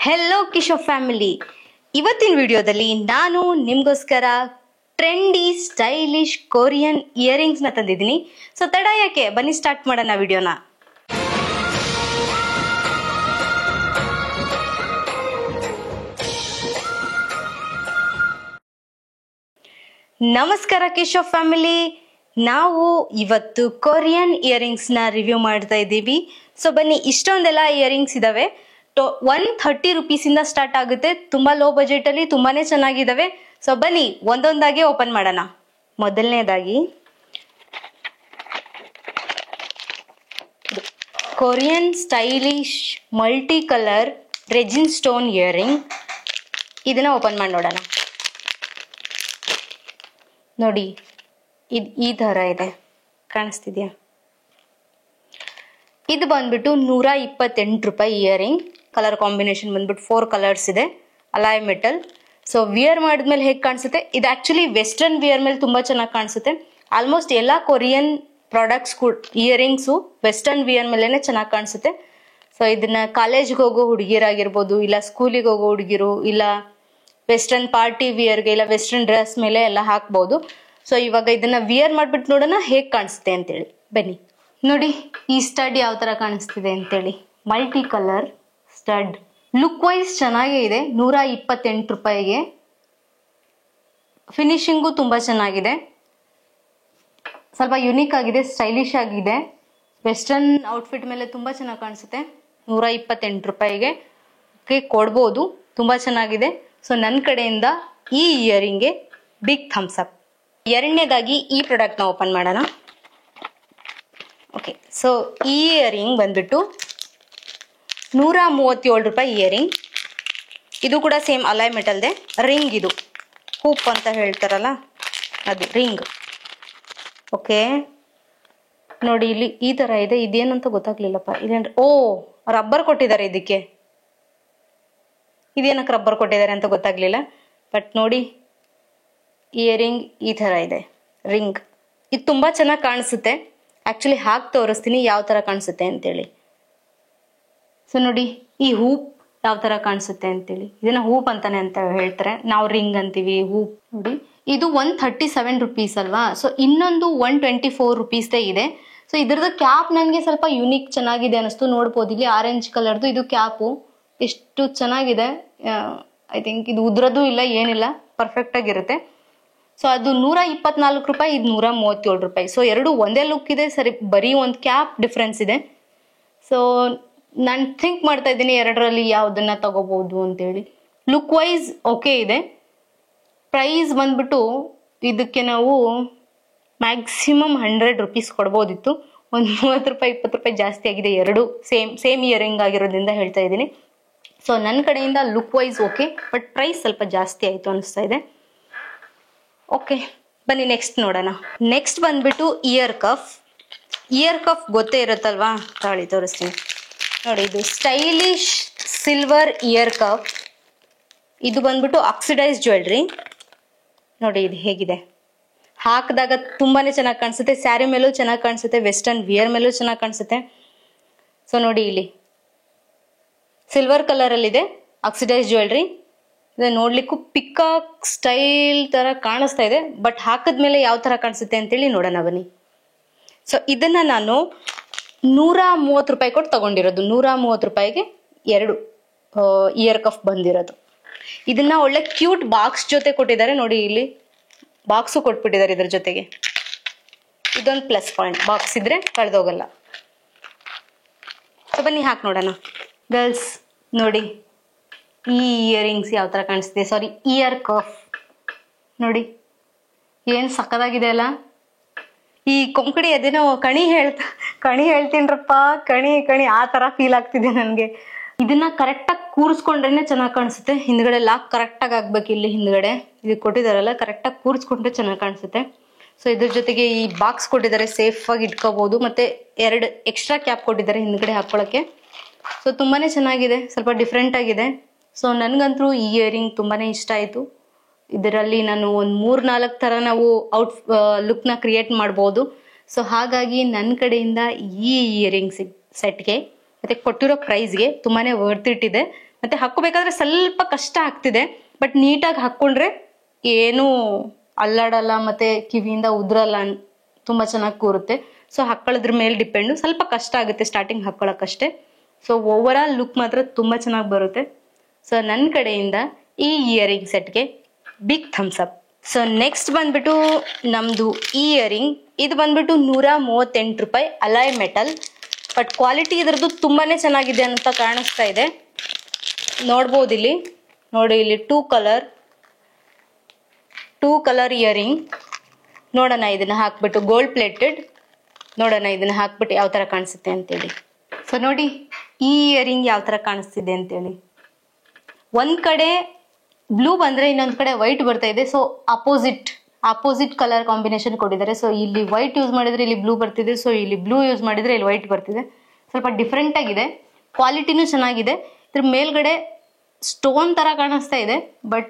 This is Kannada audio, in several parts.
ಹೆಲೋ ಕಿಶೋರ್ ಫ್ಯಾಮಿಲಿ, ಇವತ್ತಿನ ವಿಡಿಯೋದಲ್ಲಿ ನಾನು ನಿಮಗೋಸ್ಕರ ಟ್ರೆಂಡಿ ಸ್ಟೈಲಿಶ್ ಕೊರಿಯನ್ ಇಯರಿಂಗ್ಸ್ನ ತಂದಿದ್ದೀನಿ. ಸೊ ತಡ ಯಾಕೆ, ಬನ್ನಿ ಸ್ಟಾರ್ಟ್ ಮಾಡೋಣ ವಿಡಿಯೋನ. ನಮಸ್ಕಾರ ಕಿಶೋರ್ ಫ್ಯಾಮಿಲಿ, ನಾವು ಇವತ್ತು ಕೊರಿಯನ್ ಇಯರಿಂಗ್ಸ್ನ ರಿವ್ಯೂ ಮಾಡ್ತಾ ಇದ್ದೀವಿ. ಸೊ ಬನ್ನಿ, ಇಷ್ಟೊಂದೆಲ್ಲ ಇಯರಿಂಗ್ಸ್ ಇದಾವೆ. 130 ರುಪೀಸಿಂದ ಸ್ಟಾರ್ಟ್ ಆಗುತ್ತೆ. ತುಂಬಾ ಲೋ ಬಜೆಟ್ ಅಲ್ಲಿ ತುಂಬಾನೇ ಚೆನ್ನಾಗಿದ್ದಾವೆ. ಸೊ ಬನ್ನಿ ಒಂದೊಂದಾಗಿ ಓಪನ್ ಮಾಡೋಣ. ಮೊದಲನೇದಾಗಿ Korean stylish multi colour resin stone earring. ಇದನ್ನ ಓಪನ್ ಮಾಡಿ ನೋಡೋಣ. ನೋಡಿ, ಇದು ಈ ತರ ಇದೆ, ಕಾಣಿಸ್ತಿದ್ಯಾ? ಇದು ಬಂದ್ಬಿಟ್ಟು 128 ರೂಪಾಯಿ ಇಯರಿಂಗ್. ಕಲರ್ ಕಾಂಬಿನೇಷನ್ ಬಂದ್ಬಿಟ್ಟು 4 ಕಲರ್ಸ್ ಇದೆ, ಅಲಾಯ್ ಮೆಟಲ್. ಸೊ ವಿಯರ್ ಮಾಡಿದ್ಮೇಲೆ ಹೇಗೆ ಕಾಣಿಸುತ್ತೆ, ಇದು ಆಕ್ಚುಲಿ ವೆಸ್ಟರ್ನ್ ವಿಯರ್ ಮೇಲೆ ತುಂಬಾ ಚೆನ್ನಾಗಿ ಕಾಣಿಸುತ್ತೆ. ಆಲ್ಮೋಸ್ಟ್ ಎಲ್ಲಾ Korean products earrings western wear ಮೇಲೆನೆ ಚೆನ್ನಾಗಿ ಕಾಣಿಸುತ್ತೆ. ಸೊ ಇದನ್ನ ಕಾಲೇಜ್ಗೆ ಹೋಗೋ ಹುಡುಗಿರಾಗಿರ್ಬೋದು, ಇಲ್ಲ ಸ್ಕೂಲಿಗೆ ಹೋಗೋ ಹುಡುಗಿರು, ಇಲ್ಲ ವೆಸ್ಟರ್ನ್ ಪಾರ್ಟಿ ವಿಯರ್ಗೆ, ಇಲ್ಲ ವೆಸ್ಟರ್ನ್ ಡ್ರೆಸ್ ಮೇಲೆ ಎಲ್ಲ ಹಾಕ್ಬಹುದು. ಸೊ ಇವಾಗ ಇದನ್ನ ವಿಯರ್ ಮಾಡ್ಬಿಟ್ಟು ನೋಡೋಣ ಹೇಗೆ ಕಾಣಿಸುತ್ತೆ ಅಂತೇಳಿ. ಬನ್ನಿ ನೋಡಿ, ಈ ಸ್ಟಡ್ ಯಾವ ತರ ಕಾಣಿಸ್ತಿದೆ ಅಂತೇಳಿ. Multi colour stud, look wise ಚೆನ್ನಾಗೇ ಇದೆ. 128 ರೂಪಾಯಿಗೆ. ಫಿನಿಶಿಂಗು ತುಂಬಾ ಚೆನ್ನಾಗಿದೆ, ಸ್ವಲ್ಪ ಯುನೀಕ್ ಆಗಿದೆ, ಸ್ಟೈಲಿಶ್ ಆಗಿದೆ. ವೆಸ್ಟರ್ನ್ ಔಟ್ಫಿಟ್ ಮೇಲೆ ತುಂಬಾ ಚೆನ್ನಾಗಿ ಕಾಣಿಸುತ್ತೆ. 128 ರೂಪಾಯಿಗೆ ಕೊಡ್ಬೋದು, ತುಂಬಾ ಚೆನ್ನಾಗಿದೆ. ಸೊ ನನ್ನ ಕಡೆಯಿಂದ ಈ ಇಯರಿಂಗ್ಗೆ ಬಿಗ್ ಥಮ್ಸ್ ಅಪ್. ಎರಡನೇದಾಗಿ ಈ ಪ್ರಾಡಕ್ಟ್ ನ ಓಪನ್ ಮಾಡೋಣ. ಓಕೆ, ಸೊ ಈ ಇಯರಿಂಗ್ ಬಂದ್ಬಿಟ್ಟು 137 ರೂಪಾಯಿ ಇಯರಿಂಗ್. ಇದು ಕೂಡ ಸೇಮ್ ಅಲಾಯ್ ಮೆಟಲ್ದೆ ರಿಂಗ್. ಇದು ಹೂಪ್ ಅಂತ ಹೇಳ್ತಾರಲ್ಲ, ಅದು ರಿಂಗ್. ಓಕೆ ನೋಡಿ, ಇಲ್ಲಿ ಈ ತರ ಇದೆ. ಇದೇನಂತ ಗೊತ್ತಾಗ್ಲಿಲ್ಲಪ್ಪ. ಇದೇನ್, ಓ ರಬ್ಬರ್ ಕೊಟ್ಟಿದ್ದಾರೆ ಇದಕ್ಕೆ. ಇದೇನಕ್ಕೆ ರಬ್ಬರ್ ಕೊಟ್ಟಿದ್ದಾರೆ ಅಂತ ಗೊತ್ತಾಗ್ಲಿಲ್ಲ. ಬಟ್ ನೋಡಿ, ಇಯರಿಂಗ್ ಈ ತರ ಇದೆ, ರಿಂಗ್. ಇದು ತುಂಬಾ ಚೆನ್ನಾಗಿ ಕಾಣಿಸುತ್ತೆ. ಆಕ್ಚುಲಿ ಹಾಕಿ ತೋರಿಸ್ತೀನಿ ಯಾವ ತರ ಕಾಣಿಸುತ್ತೆ ಅಂತೇಳಿ. ಸೊ ನೋಡಿ, ಈ ಹೂಪ್ ಯಾವ ತರ ಕಾಣಿಸುತ್ತೆ ಅಂತೇಳಿ. ಇದನ್ನ ಹೂಪ್ ಅಂತಾನೆ ಅಂತ ಹೇಳ್ತಾರೆ, ನಾವು ರಿಂಗ್ ಅಂತೀವಿ, ಹೂಪ್. ನೋಡಿ, ಇದು 137 ರುಪೀಸ್ ಅಲ್ವಾ. ಸೊ ಇನ್ನೊಂದು 124 ರುಪೀಸ್ದೇ ಇದೆ. ಸೊ ಇದ್ರದ್ದು ಕ್ಯಾಪ್ ನನಗೆ ಸ್ವಲ್ಪ ಯುನೀಕ್ ಚೆನ್ನಾಗಿದೆ ಅನಿಸ್ತು. ನೋಡ್ಬೋದು, ಇಲ್ಲಿ ಆರೆಂಜ್ ಕಲರ್ದು ಇದು ಕ್ಯಾಪು ಎಷ್ಟು ಚೆನ್ನಾಗಿದೆ. ಐ ಥಿಂಕ್ ಇದು ಉದ್ರದ್ದು ಇಲ್ಲ, ಏನಿಲ್ಲ, ಪರ್ಫೆಕ್ಟ್ ಆಗಿರುತ್ತೆ. ಸೊ ಅದು 124 ರೂಪಾಯಿ, ಇದು 137 ರೂಪಾಯಿ. ಸೊ ಎರಡು ಒಂದೇ ಲುಕ್ ಇದೆ, ಸರಿ, ಬರೀ ಒಂದು ಕ್ಯಾಪ್ ಡಿಫ್ರೆನ್ಸ್ ಇದೆ. ಸೊ ನಾನು ಥಿಂಕ್ ಮಾಡ್ತಾ ಇದ್ದೀನಿ ಎರಡರಲ್ಲಿ ಯಾವ್ದನ್ನ ತಗೋಬಹುದು ಅಂತೇಳಿ. ಲುಕ್ ವೈಸ್ ಓಕೆ ಇದೆ. ಪ್ರೈಸ್ ಬಂದ್ಬಿಟ್ಟು ಇದಕ್ಕೆ ನಾವು ಮ್ಯಾಕ್ಸಿಮಮ್ 100 ರುಪೀಸ್ ಕೊಡ್ಬೋದಿತ್ತು. ಒಂದು 30 ರೂಪಾಯಿ 20 ರೂಪಾಯಿ ಜಾಸ್ತಿ ಆಗಿದೆ. ಎರಡು ಸೇಮ್ ಇಯರಿಂಗ್ ಆಗಿರೋದ್ರಿಂದ ಹೇಳ್ತಾ ಇದ್ದೀನಿ. ಸೊ ನನ್ನ ಕಡೆಯಿಂದ look wise okay, but price ಸ್ವಲ್ಪ ಜಾಸ್ತಿ ಆಯಿತು ಅನಿಸ್ತಾ ಇದೆ. ಓಕೆ, ಬನ್ನಿ ನೆಕ್ಸ್ಟ್ ನೋಡೋಣ. ನೆಕ್ಸ್ಟ್ ಬಂದ್ಬಿಟ್ಟು ಇಯರ್ ಕಫ್. ಇಯರ್ ಕಫ್ ಗೊತ್ತೇ ಇರುತ್ತಲ್ವಾ, ತಾಳಿ ತೋರಿಸ್ತೀನಿ ನೋಡಿ. ಇದು ಸ್ಟೈಲಿಶ್ ಸಿಲ್ವರ್ ಇಯರ್ ಕಫ್. ಇದು ಬಂದ್ಬಿಟ್ಟು ಆಕ್ಸಿಡೈಸ್ ಜ್ಯುವೆಲ್ರಿ. ನೋಡಿ ಇದು ಹೇಗಿದೆ, ಹಾಕಿದಾಗ ತುಂಬಾನೇ ಚೆನ್ನಾಗಿ ಕಾಣಿಸುತ್ತೆ. ಸ್ಯಾರಿ ಮೇಲೂ ಚೆನ್ನಾಗಿ ಕಾಣಿಸುತ್ತೆ, ವೆಸ್ಟರ್ನ್ ವಿಯರ್ ಮೇಲೂ ಚೆನ್ನಾಗಿ ಕಾಣಿಸುತ್ತೆ. ಸೊ ನೋಡಿ, ಇಲ್ಲಿ ಸಿಲ್ವರ್ ಕಲರ್ ಅಲ್ಲಿ ಇದೆ, ಆಕ್ಸಿಡೈಸ್ ಜ್ಯುವೆಲ್ರಿ. ನೋಡ್ಲಿಕ್ಕೂ ಪಿಕಾಕ್ ಸ್ಟೈಲ್ ತರ ಕಾಣಿಸ್ತಾ ಇದೆ. ಬಟ್ ಹಾಕಿದ್ಮೇಲೆ ಯಾವ ತರ ಕಾಣಿಸುತ್ತೆ ಅಂತೇಳಿ ನೋಡೋಣ ಬನ್ನಿ. ಸೊ ಇದನ್ನ ನಾನು 130 ರೂಪಾಯಿ ಕೊಟ್ಟು ತಗೊಂಡಿರೋದು. 130 ರೂಪಾಯಿಗೆ 2 ಇಯರ್ ಕಫ್ ಬಂದಿರೋದು. ಇದನ್ನ ಒಳ್ಳೆ ಕ್ಯೂಟ್ ಬಾಕ್ಸ್ ಜೊತೆ ಕೊಟ್ಟಿದ್ದಾರೆ. ನೋಡಿ, ಇಲ್ಲಿ ಬಾಕ್ಸು ಕೊಟ್ಬಿಟ್ಟಿದ್ದಾರೆ ಇದ್ರ ಜೊತೆಗೆ. ಇದೊಂದು ಪ್ಲಸ್ ಪಾಯಿಂಟ್, ಬಾಕ್ಸ್ ಇದ್ರೆ ಕಳೆದೋಗಲ್ಲ. ಸೊ ಬನ್ನಿ ಹಾಕಿ ನೋಡೋಣ. ಗರ್ಲ್ಸ್ ನೋಡಿ, ಈ ಇಯರಿಂಗ್ಸ್ ಯಾವ ತರ ಕಾಣಿಸ್ತಿದೆ, ಸಾರಿ ಇಯರ್ ಕಫ್ ನೋಡಿ, ಏನ್ ಸಕ್ಕದಾಗಿದೆ ಅಲ್ಲ. ಈ ಕೊಂಕಣಿ ಅದೇನೋ ಕಣಿ ಹೇಳ್ತೀನ್ರಪ್ಪ, ಕಣಿ ಆ ತರ ಫೀಲ್ ಆಗ್ತಿದೆ ನನ್ಗೆ. ಇದನ್ನ ಕರೆಕ್ಟಾಗಿ ಕೂರಿಸ್ಕೊಂಡ್ರೇನೆ ಚೆನ್ನಾಗಿ ಕಾಣಿಸುತ್ತೆ. ಹಿಂದ್ಗಡೆ ಲಾಕ್ ಕರೆಕ್ಟಾಗಿ ಆಗ್ಬೇಕು. ಇಲ್ಲಿ ಹಿಂದ್ಗಡೆ ಇದು ಕೊಟ್ಟಿದಾರಲ್ಲ, ಕರೆಕ್ಟಾಗಿ ಕೂರಿಸ್ಕೊಂಡ್ರೆ ಚೆನ್ನಾಗಿ ಕಾಣಿಸುತ್ತೆ. ಸೊ ಇದ್ರ ಜೊತೆಗೆ ಈ ಬಾಕ್ಸ್ ಕೊಟ್ಟಿದ್ದಾರೆ, ಸೇಫ್ ಆಗಿ ಇಟ್ಕೋಬಹುದು. ಮತ್ತೆ 2 ಎಕ್ಸ್ಟ್ರಾ ಕ್ಯಾಪ್ ಕೊಟ್ಟಿದ್ದಾರೆ ಹಿಂದ್ಗಡೆ ಹಾಕೊಳ್ಳೋಕೆ. ಸೊ ತುಂಬಾನೇ ಚೆನ್ನಾಗಿದೆ, ಸ್ವಲ್ಪ ಡಿಫ್ರೆಂಟ್ ಆಗಿದೆ. ಸೊ ನನ್ಗಂತೂ ಈ ಇಯರಿಂಗ್ ತುಂಬಾನೇ ಇಷ್ಟ ಆಯ್ತು. ಇದರಲ್ಲಿ ನಾನು ಒಂದು 3-4 ತರ ನಾವು ಲುಕ್ ನ ಕ್ರಿಯೇಟ್ ಮಾಡಬಹುದು. ಸೊ ಹಾಗಾಗಿ ನನ್ನ ಕಡೆಯಿಂದ ಈ ಇಯರಿಂಗ್ ಸೆಟ್ಗೆ ಮತ್ತೆ ಕೊಟ್ಟಿರೋ ಪ್ರೈಸ್ಗೆ ತುಂಬಾನೇ ವರ್ತ್ ಇಟ್ ಇದೆ. ಮತ್ತೆ ಹಾಕೋಬೇಕಾದ್ರೆ ಸ್ವಲ್ಪ ಕಷ್ಟ ಆಗ್ತಿದೆ, ಬಟ್ ನೀಟಾಗಿ ಹಾಕೊಂಡ್ರೆ ಏನು ಅಲ್ಲಾಡಲ್ಲ ಮತ್ತೆ ಕಿವಿಯಿಂದ ಉದ್ರಲ್ಲ, ತುಂಬಾ ಚೆನ್ನಾಗಿ ಕೂರುತ್ತೆ. ಸೊ ಹಾಕೊಳ್ಳೋದ್ರ ಮೇಲೆ ಡಿಪೆಂಡು, ಸ್ವಲ್ಪ ಕಷ್ಟ ಆಗುತ್ತೆ ಸ್ಟಾರ್ಟಿಂಗ್ ಹಾಕೊಳ್ಳೋಕ್ಕಷ್ಟೇ. ಸೊ ಓವರ್ ಆಲ್ ಲುಕ್ ಮಾತ್ರ ತುಂಬಾ ಚೆನ್ನಾಗಿ ಬರುತ್ತೆ. ಸೊ ನನ್ನ ಕಡೆಯಿಂದ ಈ ಇಯರಿಂಗ್ ಸೆಟ್ಗೆ big thumbs up. So next ಬಂದ್ಬಿಟ್ಟು ನಮ್ದು ಇಯರಿಂಗ್, ಇದು ಬಂದ್ಬಿಟ್ಟು 138 ರೂಪಾಯಿ ಅಲಾಯ್ ಮೆಟಲ್. ಬಟ್ ಕ್ವಾಲಿಟಿ ಇದ್ರದ್ದು ತುಂಬಾನೇ ಚೆನ್ನಾಗಿದೆ ಅಂತ ಕಾಣಿಸ್ತಾ ಇದೆ. ನೋಡ್ಬೋದು ಇಲ್ಲಿ ನೋಡಿ, ಇಲ್ಲಿ ಟೂ ಕಲರ್ ಇಯರಿಂಗ್. ನೋಡೋಣ ಇದನ್ನ ಹಾಕ್ಬಿಟ್ಟು, ಗೋಲ್ಡ್ ಪ್ಲೇಟೆಡ್. ನೋಡೋಣ ಇದನ್ನ ಹಾಕ್ಬಿಟ್ಟು ಯಾವ ತರ ಕಾಣಿಸುತ್ತೆ ಅಂತೇಳಿ. ಸೊ ನೋಡಿ ಈ ಇಯರಿಂಗ್ ಯಾವ ತರ ಕಾಣಿಸ್ತಿದೆ ಅಂತೇಳಿ. ಒಂದ್ ಕಡೆ ಬ್ಲೂ ಬಂದ್ರೆ ಇನ್ನೊಂದ್ ಕಡೆ ವೈಟ್ ಬರ್ತಾ ಇದೆ. ಸೊ ಅಪೋಸಿಟ್ ಕಲರ್ ಕಾಂಬಿನೇಷನ್ ಕೊಟ್ಟಿದ್ದಾರೆ. ಸೊ ಇಲ್ಲಿ ವೈಟ್ ಯೂಸ್ ಮಾಡಿದ್ರೆ ಇಲ್ಲಿ ಬ್ಲೂ ಬರ್ತಿದೆ, ಸೊ ಇಲ್ಲಿ ಬ್ಲೂ ಯೂಸ್ ಮಾಡಿದ್ರೆ ಇಲ್ಲಿ ವೈಟ್ ಬರ್ತಿದೆ. ಸ್ವಲ್ಪ ಡಿಫ್ರೆಂಟ್ ಆಗಿದೆ, ಕ್ವಾಲಿಟಿನೂ ಚೆನ್ನಾಗಿದೆ. ಇದ್ರ ಮೇಲ್ಗಡೆ ಸ್ಟೋನ್ ತರ ಕಾಣಿಸ್ತಾ ಇದೆ, ಬಟ್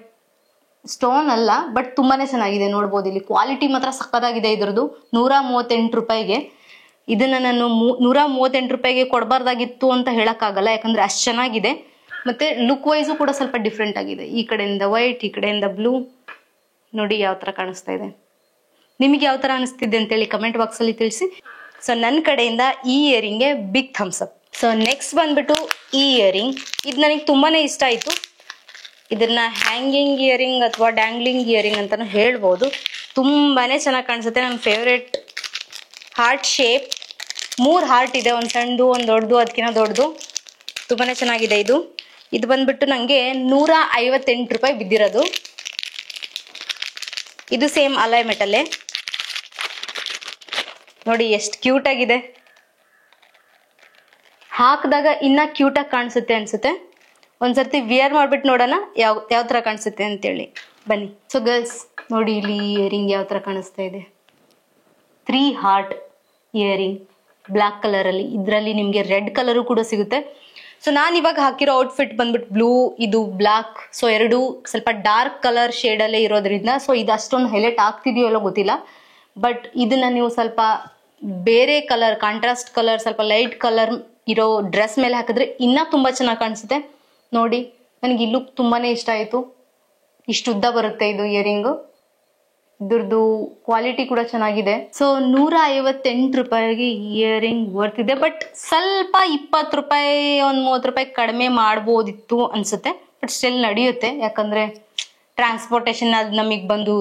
ಸ್ಟೋನ್ ಅಲ್ಲ, ಬಟ್ ತುಂಬಾನೇ ಚೆನ್ನಾಗಿದೆ. ನೋಡ್ಬೋದು ಇಲ್ಲಿ ಕ್ವಾಲಿಟಿ ಮಾತ್ರ ಸಕ್ಕತ್ತಾಗಿದೆ ಇದ್ರದ್ದು. 138 ರೂಪಾಯಿಗೆ ಇದನ್ನ ನಾನು 138 ರೂಪಾಯಿಗೆ ಕೊಡಬಾರ್ದಾಗಿತ್ತು ಅಂತ ಹೇಳಕ್ಕಾಗಲ್ಲ, ಯಾಕಂದ್ರೆ ಅಷ್ಟು ಚೆನ್ನಾಗಿದೆ. ಮತ್ತೆ ಲುಕ್ ವೈಸು ಕೂಡ ಸ್ವಲ್ಪ ಡಿಫ್ರೆಂಟ್ ಆಗಿದೆ. ಈ ಕಡೆಯಿಂದ ವೈಟ್, ಈ ಕಡೆಯಿಂದ ಬ್ಲೂ. ನೋಡಿ ಯಾವ ತರ ಕಾಣಿಸ್ತಾ ಇದೆ. ನಿಮಗೆ ಯಾವ ತರ ಅನಿಸ್ತಿದೆ ಅಂತೇಳಿ ಕಮೆಂಟ್ ಬಾಕ್ಸ್ ಅಲ್ಲಿ ತಿಳಿಸಿ. ಸೊ ನನ್ನ ಕಡೆಯಿಂದ ಈ ಇಯರಿಂಗ್ಗೆ big thumbs up. So next ಬಂದ್ಬಿಟ್ಟು ಈ ಇಯರಿಂಗ್, ಇದು ನನಗೆ ತುಂಬಾನೇ ಇಷ್ಟ ಆಯ್ತು. ಇದನ್ನ ಹ್ಯಾಂಗಿಂಗ್ ಇಯರಿಂಗ್ ಅಥವಾ ಡ್ಯಾಂಗ್ಲಿಂಗ್ ಇಯರಿಂಗ್ ಅಂತಾನು ಹೇಳ್ಬೋದು. ತುಂಬಾನೇ ಚೆನ್ನಾಗಿ ಕಾಣಿಸುತ್ತೆ. ನನ್ನ ಫೇವ್ರೆಟ್ ಹಾರ್ಟ್ ಶೇಪ್, 3 ಹಾರ್ಟ್ ಇದೆ, ಒಂದು ಸಣ್ಣದು, ಒಂದು ದೊಡ್ಡದು, ಅದಕ್ಕಿಂತ ದೊಡ್ಡದು. ತುಂಬಾನೇ ಚೆನ್ನಾಗಿದೆ ಇದು. ಇದು ಬಂದ್ಬಿಟ್ಟು ನಂಗೆ 158 ರೂಪಾಯಿ ಬಿದ್ದಿರೋದು. ಇದು ಸೇಮ್ ಅಲಾಯ್ ಮೆಟಲ್ಲೇ. ನೋಡಿ ಎಷ್ಟು ಕ್ಯೂಟ್ ಆಗಿದೆ. ಹಾಕಿದಾಗ ಇನ್ನ ಕ್ಯೂಟ್ ಆಗಿ ಕಾಣಿಸುತ್ತೆ ಅನ್ಸುತ್ತೆ. ಒಂದ್ಸರ್ತಿ ವಿಯರ್ ಮಾಡ್ಬಿಟ್ಟು ನೋಡೋಣ ಯಾವ ತರ ಕಾಣಿಸುತ್ತೆ ಅಂತೇಳಿ, ಬನ್ನಿ. ಸೊ ಗರ್ಲ್ಸ್ ನೋಡಿ ಇಲ್ಲಿ ಇಯರಿಂಗ್ ಯಾವ ತರ ಕಾಣಿಸ್ತಾ ಇದೆ. 3 ಹಾರ್ಟ್ ಇಯರಿಂಗ್ ಬ್ಲಾಕ್ ಕಲರ್ ಅಲ್ಲಿ. ಇದರಲ್ಲಿ ನಿಮ್ಗೆ ರೆಡ್ ಕಲರು ಕೂಡ ಸಿಗುತ್ತೆ. ಸೊ ನಾನು ಇವಾಗ ಹಾಕಿರೋ ಔಟ್ಫಿಟ್ ಬಂದ್ಬಿಟ್ಟು ಬ್ಲೂ, ಇದು ಬ್ಲಾಕ್. ಸೊ ಎರಡು ಸ್ವಲ್ಪ ಡಾರ್ಕ್ ಕಲರ್ ಶೇಡ್ ಅಲ್ಲೇ ಇರೋದ್ರಿಂದ ಸೊ ಇದು ಅಷ್ಟೊಂದು ಹೈಲೈಟ್ ಆಗ್ತಿದೆಯೋ ಅಲ್ಲೋ ಗೊತ್ತಿಲ್ಲ. ಬಟ್ ಇದನ್ನ ನೀವು ಸ್ವಲ್ಪ ಬೇರೆ ಕಲರ್, ಕಾಂಟ್ರಾಸ್ಟ್ ಕಲರ್, ಸ್ವಲ್ಪ ಲೈಟ್ ಕಲರ್ ಇರೋ ಡ್ರೆಸ್ ಮೇಲೆ ಹಾಕಿದ್ರೆ ಇನ್ನ ತುಂಬಾ ಚೆನ್ನಾಗಿ ಕಾಣಿಸುತ್ತೆ. ನೋಡಿ ನನಗೆ ಈ ಲುಕ್ ತುಂಬಾನೇ ಇಷ್ಟ ಆಯ್ತು. ಇಷ್ಟು ಉದ್ದ ಬರುತ್ತೆ ಇದು ಇಯರಿಂಗು. ಇದ್ರದ್ದು ಕ್ವಾಲಿಟಿ ಕೂಡ ಚೆನ್ನಾಗಿದೆ. ಸೊ 158 ರೂಪಾಯಿಗೆ ಇಯರಿಂಗ್ ವರ್ತಿದೆ. ಬಟ್ ಸ್ವಲ್ಪ 20 ರೂಪಾಯಿ, ಒಂದು 30 ರೂಪಾಯಿ ಕಡಿಮೆ ಮಾಡ್ಬೋದಿತ್ತು ಅನ್ಸುತ್ತೆ. ಬಟ್ ಸ್ಟಿಲ್ ನಡೆಯುತ್ತೆ, ಯಾಕಂದ್ರೆ ಟ್ರಾನ್ಸ್ಪೋರ್ಟೇಶನ್ ಅದು ನಮಗೆ ಬಂದು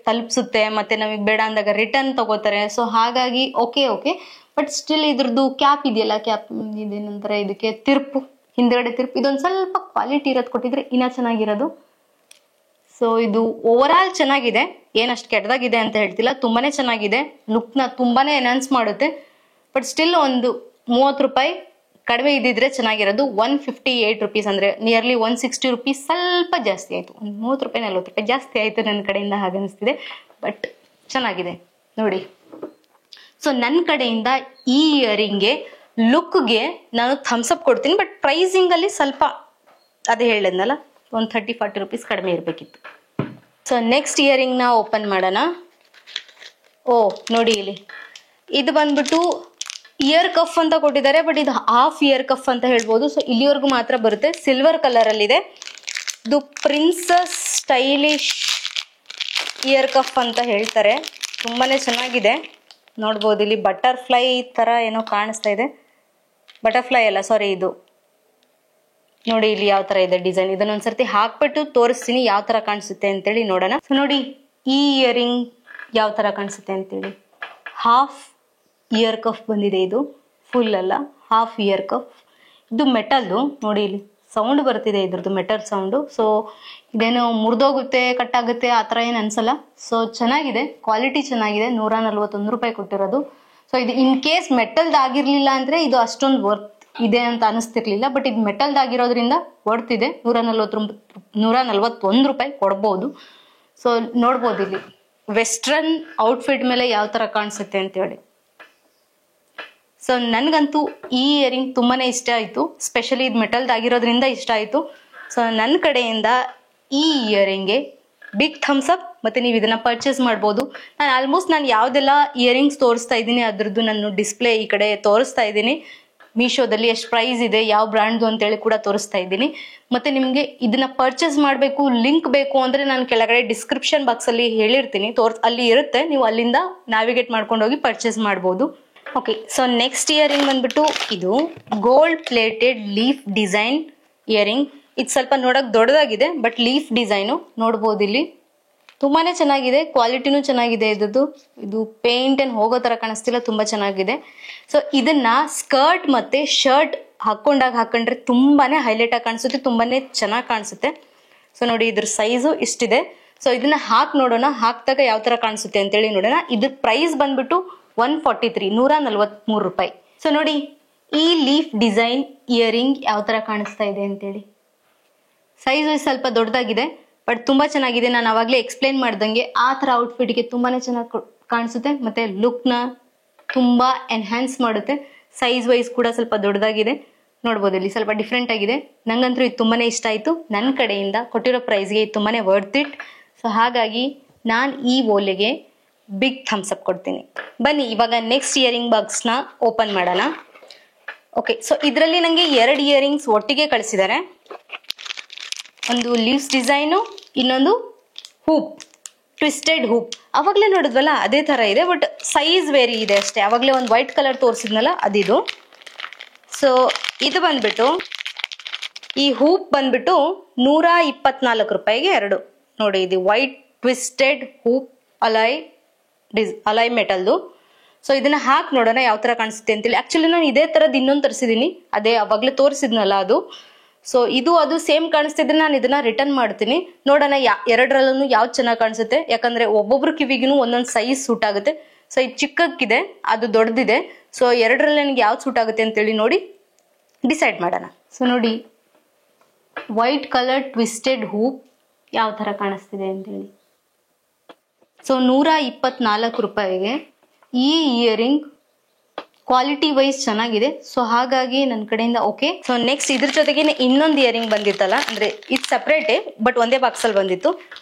ತಲುಪಿಸುತ್ತೆ. ಮತ್ತೆ ನಮಗೆ ಬೇಡ ಅಂದಾಗ ರಿಟರ್ನ್ ತಗೋತಾರೆ. ಸೊ ಹಾಗಾಗಿ ಓಕೆ. ಬಟ್ ಸ್ಟಿಲ್ ಇದ್ರದ್ದು ಕ್ಯಾಪ್ ಇದೆಯಲ್ಲ, ಕ್ಯಾಪ್ ಇದೇನಂತಾರೆ ಇದಕ್ಕೆ, ತಿರುಪು, ಹಿಂದ್ಗಡೆ ತಿರುಪು, ಇದೊಂದು ಸ್ವಲ್ಪ ಕ್ವಾಲಿಟಿ ಇರೋದು ಕೊಟ್ಟಿದ್ರೆ ಇನ್ನ ಚೆನ್ನಾಗಿರೋದು. ಸೊ ಇದು ಓವರ್ ಆಲ್ ಚೆನ್ನಾಗಿದೆ, ಏನಷ್ಟು ಕೆಟ್ಟದಾಗಿದೆ ಅಂತ ಹೇಳ್ತಿಲ್ಲ, ತುಂಬಾನೇ ಚೆನ್ನಾಗಿದೆ. ಲುಕ್ನ ತುಂಬಾನೇ ಎನ್ಹಾನ್ಸ್ ಮಾಡುತ್ತೆ. ಬಟ್ ಸ್ಟಿಲ್ ಒಂದು 30 ರೂಪಾಯಿ ಕಡಿಮೆ ಇದ್ದಿದ್ರೆ ಚೆನ್ನಾಗಿರೋದು. 158 ರುಪೀಸ್ ಅಂದ್ರೆ ನಿಯರ್ಲಿ 160 ರುಪೀಸ್ ಸ್ವಲ್ಪ ಜಾಸ್ತಿ ಆಯ್ತು. ಒಂದು 30 ರೂಪಾಯಿ 40 ರೂಪಾಯಿ ಜಾಸ್ತಿ ಆಯ್ತು ನನ್ನ ಕಡೆಯಿಂದ, ಹಾಗನ್ನಿಸ್ತಿದೆ. ಬಟ್ ಚೆನ್ನಾಗಿದೆ ನೋಡಿ. ಸೊ ನನ್ನ ಕಡೆಯಿಂದ ಈ ಇಯರಿಂಗ್ಗೆ ಲುಕ್ಗೆ ನಾನು ಥಮ್ಸ್ ಅಪ್ ಕೊಡ್ತೀನಿ. ಬಟ್ ಪ್ರೈಸಿಂಗ್ ಅಲ್ಲಿ ಸ್ವಲ್ಪ ಅದೇ ಹೇಳಿದ್ನಲ್ಲ, ಒಂದು 30-40 ರುಪೀಸ್ ಕಡಿಮೆ ಇರಬೇಕಿತ್ತು. ಸೊ ನೆಕ್ಸ್ಟ್ ಇಯರಿಂಗ್ ನ ಓಪನ್ ಮಾಡೋಣ. ನೋಡಿ ಇಲ್ಲಿ ಇದು ಬಂದ್ಬಿಟ್ಟು ಇಯರ್ ಕಫ್ ಅಂತ ಕೊಟ್ಟಿದ್ದಾರೆ. ಬಟ್ ಇದು ಹಾಫ್ ಇಯರ್ ಕಫ್ ಅಂತ ಹೇಳ್ಬೋದು. ಸೊ ಇಲ್ಲಿವರೆಗೂ ಮಾತ್ರ ಬರುತ್ತೆ. ಸಿಲ್ವರ್ ಕಲರ್ ಅಲ್ಲಿ ಇದೆ. ಇದು ಪ್ರಿನ್ಸಸ್ ಸ್ಟೈಲಿಶ್ ಇಯರ್ ಕಫ್ ಅಂತ ಹೇಳ್ತಾರೆ. ತುಂಬಾನೇ ಚೆನ್ನಾಗಿದೆ. ನೋಡ್ಬೋದು ಇಲ್ಲಿ ಬಟರ್ಫ್ಲೈ ತರ ಏನೋ ಕಾಣಿಸ್ತಾ ಇದೆ. ಬಟರ್ಫ್ಲೈ ಅಲ್ಲ, ಸಾರಿ, ಇದು ನೋಡಿ ಇಲ್ಲಿ ಯಾವ ತರ ಇದೆ ಡಿಸೈನ್. ಇದನ್ನ ಒಂದ್ಸರ್ತಿ ಹಾಕ್ಬಿಟ್ಟು ತೋರಿಸ್ತೀನಿ ಯಾವ ತರ ಕಾಣಿಸುತ್ತೆ ಅಂತೇಳಿ ನೋಡೋಣ. ಸೊ ನೋಡಿ ಈ ಇಯರಿಂಗ್ ಯಾವ ತರ ಕಾಣಿಸುತ್ತೆ ಅಂತೇಳಿ. ಹಾಫ್ ಇಯರ್ ಕಫ್ ಬಂದಿದೆ. ಇದು ಫುಲ್ ಅಲ್ಲ, ಹಾಫ್ ಇಯರ್ ಕಫ್. ಇದು ಮೆಟಲ್ದು. ನೋಡಿ ಇಲ್ಲಿ ಸೌಂಡ್ ಬರ್ತಿದೆ ಇದ್ರದ್ದು, ಮೆಟಲ್ ಸೌಂಡು. ಸೊ ಇದೇನು ಮುರಿದೋಗುತ್ತೆ, ಕಟ್ಟಾಗುತ್ತೆ ಆ ಥರ ಏನು ಅನ್ಸಲ್ಲ. ಸೊ ಚೆನ್ನಾಗಿದೆ, ಕ್ವಾಲಿಟಿ ಚೆನ್ನಾಗಿದೆ. 141 ರೂಪಾಯಿ ಕೊಟ್ಟಿರೋದು. ಸೊ ಇದು ಇನ್ ಕೇಸ್ ಮೆಟಲ್ದು ಆಗಿರ್ಲಿಲ್ಲ ಅಂದ್ರೆ ಇದು ಅಷ್ಟೊಂದು ವರ್ತ್ ಇದೆ ಅಂತ ಅನಿಸ್ತಿರ್ಲಿಲ್ಲ. ಬಟ್ ಇದು ಮೆಟಲ್ದು ಆಗಿರೋದ್ರಿಂದ ವರ್ತ್ ಇದೆ. 141 ರೂಪಾಯಿ ಕೊಡ್ಬೋದು. ಸೊ ನೋಡ್ಬೋದು ಇಲ್ಲಿ ವೆಸ್ಟ್ರನ್ ಔಟ್ಫಿಟ್ ಮೇಲೆ ಯಾವ ತರ ಕಾಣಿಸುತ್ತೆ ಅಂತ ಹೇಳಿ. ಸೊ ನನ್ಗಂತೂ ಈ ಇಯರಿಂಗ್ ತುಂಬಾನೇ ಇಷ್ಟ ಆಯ್ತು. ಸ್ಪೆಷಲಿ ಇದು ಮೆಟಲ್ದು ಆಗಿರೋದ್ರಿಂದ ಇಷ್ಟ ಆಯ್ತು. ಸೊ ನನ್ನ ಕಡೆಯಿಂದ ಈ ಇಯರಿಂಗ್ಗೆ ಬಿಗ್ ಥಮ್ಸ್ ಅಪ್. ಮತ್ತೆ ನೀವು ಇದನ್ನ ಪರ್ಚೇಸ್ ಮಾಡ್ಬೋದು. ನಾನು ಆಲ್ಮೋಸ್ಟ್ ಯಾವ್ದೆಲ್ಲ ಇಯರಿಂಗ್ಸ್ ತೋರಿಸ್ತಾ ಇದ್ದೀನಿ ಅದ್ರದ್ದು ನಾನು ಡಿಸ್ಪ್ಲೇ ಈ ಕಡೆ ತೋರಿಸ್ತಾ ಇದ್ದೀನಿ. ಮೀಶೋದಲ್ಲಿ ಎಷ್ಟು ಪ್ರೈಸ್ ಇದೆ, ಯಾವ ಬ್ರ್ಯಾಂಡ್ದು ಅಂತೇಳಿ ಕೂಡ ತೋರಿಸ್ತಾ ಇದ್ದೀನಿ. ಮತ್ತೆ ನಿಮಗೆ ಇದನ್ನ ಪರ್ಚೇಸ್ ಮಾಡಬೇಕು, ಲಿಂಕ್ ಬೇಕು ಅಂದ್ರೆ ನಾನು ಕೆಳಗಡೆ ಡಿಸ್ಕ್ರಿಪ್ಷನ್ ಬಾಕ್ಸ್ ಅಲ್ಲಿ ಹೇಳಿರ್ತೀನಿ, ಅಲ್ಲಿ ಇರುತ್ತೆ, ನೀವು ಅಲ್ಲಿಂದ ನ್ಯಾವಿಗೇಟ್ ಮಾಡ್ಕೊಂಡು ಹೋಗಿ ಪರ್ಚೇಸ್ ಮಾಡ್ಬೋದು. ಓಕೆ, ಸೊ ನೆಕ್ಸ್ಟ್ ಇಯರಿಂಗ್ ಬಂದ್ಬಿಟ್ಟು ಇದು gold plated leaf design earring. ಇದು ಸ್ವಲ್ಪ ನೋಡಕ್ ದೊಡ್ಡದಾಗಿದೆ, ಬಟ್ ಲೀಫ್ ಡಿಸೈನು ನೋಡ್ಬೋದು ಇಲ್ಲಿ. ತುಂಬಾನೇ ಚೆನ್ನಾಗಿದೆ, ಕ್ವಾಲಿಟಿನೂ ಚೆನ್ನಾಗಿದೆ ಇದ್ದು. ಇದು ಪೇಂಟ್ ಏನ್ ಹೋಗೋ ತರ ಕಾಣಿಸ್ತಿಲ್ಲ, ತುಂಬಾ ಚೆನ್ನಾಗಿದೆ. ಸೊ ಇದನ್ನ ಸ್ಕರ್ಟ್ ಮತ್ತೆ ಶರ್ಟ್ ಹಾಕೊಂಡ್ರೆ ತುಂಬಾನೇ ಹೈಲೈಟ್ ಆಗಿ ಕಾಣಿಸುತ್ತೆ, ತುಂಬಾನೇ ಚೆನ್ನಾಗಿ ಕಾಣಿಸುತ್ತೆ. ಸೊ ನೋಡಿ, ಇದ್ರ ಸೈಜು ಇಷ್ಟಿದೆ. ಸೊ ಇದನ್ನ ನೋಡೋಣ, ಹಾಕ್ದಾಗ ಯಾವ ತರ ಕಾಣಿಸುತ್ತೆ ಅಂತೇಳಿ ನೋಡೋಣ. ಇದ್ರ ಪ್ರೈಸ್ ಬಂದ್ಬಿಟ್ಟು 143 143 ರೂಪಾಯಿ. ಸೊ ನೋಡಿ, ಈ ಲೀಫ್ ಡಿಸೈನ್ ಇಯರಿಂಗ್ ಯಾವ ತರ ಕಾಣಿಸ್ತಾ ಇದೆ ಅಂತೇಳಿ. ಸೈಜ್ ಸ್ವಲ್ಪ ದೊಡ್ಡದಾಗಿದೆ, ಬಟ್ ತುಂಬಾ ಚೆನ್ನಾಗಿದೆ. ನಾನು ಅವಾಗಲೇ ಎಕ್ಸ್ಪ್ಲೇನ್ ಮಾಡ್ದಂಗೆ ಆ ತರ ಔಟ್ಫಿಟ್ಗೆ ತುಂಬಾನೇ ಚೆನ್ನಾಗಿ ಕಾಣಿಸುತ್ತೆ, ಮತ್ತೆ ಲುಕ್ ನ ತುಂಬಾ ಎನ್ಹಾನ್ಸ್ ಮಾಡುತ್ತೆ. ಸೈಜ್ ವೈಸ್ ಕೂಡ ಸ್ವಲ್ಪ ದೊಡ್ಡದಾಗಿದೆ, ನೋಡ್ಬೋದು ಇಲ್ಲಿ ಸ್ವಲ್ಪ ಡಿಫ್ರೆಂಟ್ ಆಗಿದೆ. ನಂಗಂತೂ ಇದು ತುಂಬಾನೇ ಇಷ್ಟ ಆಯ್ತು. ನನ್ನ ಕಡೆಯಿಂದ ಕೊಟ್ಟಿರೋ ಪ್ರೈಸ್ಗೆ ಇದು ತುಂಬಾನೇ ವರ್ತ್ ಇಟ್. ಸೊ ಹಾಗಾಗಿ ನಾನು ಈ ಓಲೆಗೆ ಬಿಗ್ ಥಮ್ಸ್ ಅಪ್ ಕೊಡ್ತೀನಿ. ಬನ್ನಿ ಇವಾಗ ನೆಕ್ಸ್ಟ್ ಇಯರಿಂಗ್ ಬಾಕ್ಸ್ ನ ಓಪನ್ ಮಾಡೋಣ. ಓಕೆ, ಸೊ ಇದರಲ್ಲಿ ನಂಗೆ 2 ಇಯರಿಂಗ್ಸ್ ಒಟ್ಟಿಗೆ ಕಳಿಸಿದ್ದಾರೆ. ಒಂದು ಲೀವ್ಸ್ ಡಿಸೈನು, ಇನ್ನೊಂದು ಹೂಪ್, ಟ್ವಿಸ್ಟೆಡ್ ಹೂಪ್. ಅವಾಗಲೇ ನೋಡಿದ್ವಲ್ಲ ಅದೇ ತರ ಇದೆ, ಬಟ್ ಸೈಜ್ ವೇರಿ ಇದೆ ಅಷ್ಟೇ. ಅವಾಗಲೇ ಒಂದು ವೈಟ್ ಕಲರ್ ತೋರಿಸಿದ್ನಲ್ಲ ಅದಿದು. ಸೊ ಇದು ಬಂದ್ಬಿಟ್ಟು, ಈ ಹೂಪ್ ಬಂದ್ಬಿಟ್ಟು 124 ರೂಪಾಯಿಗೆ 2. ನೋಡಿ, ಇದು ವೈಟ್ ಟ್ವಿಸ್ಟೆಡ್ ಹೂಪ್ ಅಲೈ ಮೆಟಲ್ದು. ಸೊ ಇದನ್ನ ಹಾಕಿ ನೋಡೋಣ ಯಾವ ತರ ಕಾಣಿಸುತ್ತೆ ಅಂತೇಳಿ. ಆಕ್ಚುಲಿ ನಾನು ಇದೇ ತರದ್ ಇನ್ನೊಂದು ತರಿಸಿದೀನಿ, ಅದೇ ಅವಾಗಲೇ ತೋರಿಸಿದ್ನಲ್ಲ ಅದು. ಸೊ ಇದು ಅದು ಸೇಮ್ ಕಾಣಿಸ್ತಿದ್ರೆ ನಾನು ಇದನ್ನ ರಿಟರ್ನ್ ಮಾಡ್ತೀನಿ. ನೋಡೋಣ ಎರಡರಲ್ಲೂ ಯಾವ್ದು ಚೆನ್ನಾಗಿ ಕಾಣಿಸುತ್ತೆ, ಯಾಕಂದ್ರೆ ಒಬ್ಬೊಬ್ರು ಕಿವಿಗೂ ಒಂದೊಂದು ಸೈಜ್ ಸೂಟ್ ಆಗುತ್ತೆ. ಸೊ ಇದು ಚಿಕ್ಕಕ್ಕಿದೆ, ಅದು ದೊಡ್ಡದಿದೆ. ಸೊ ಎರಡರಲ್ಲಿ ನನಗೆ ಯಾವ್ದು ಸೂಟ್ ಆಗುತ್ತೆ ಅಂತೇಳಿ ನೋಡಿ ಡಿಸೈಡ್ ಮಾಡೋಣ. ಸೊ ನೋಡಿ, ವೈಟ್ ಕಲರ್ ಟ್ವಿಸ್ಟೆಡ್ ಹೂಪ್ ಯಾವ ತರ ಕಾಣಿಸ್ತಿದೆ ಅಂತೇಳಿ. ಸೊ 124 ರೂಪಾಯಿಗೆ ಈ ಇಯರಿಂಗ್ ಕ್ವಾಲಿಟಿ ವೈಸ್ ಚೆನ್ನಾಗಿದೆ. ಸೊ ಹಾಗಾಗಿ ನನ್ನ ಕಡೆಯಿಂದ ಓಕೆ. ಸೊ ನೆಕ್ಸ್ಟ್ ಇದ್ರ ಜೊತೆಗೆ ಇನ್ನೊಂದು ಇಯರಿಂಗ್ ಬಂದಿತ್ತಲ್ಲ, ಅಂದ್ರೆ ಇದು ಸಪ್ರೇಟೇ ಬಟ್ ಒಂದೇ ಬಾಕ್ಸ್ ಅಲ್ಲಿ ಬಂದಿತ್ತು.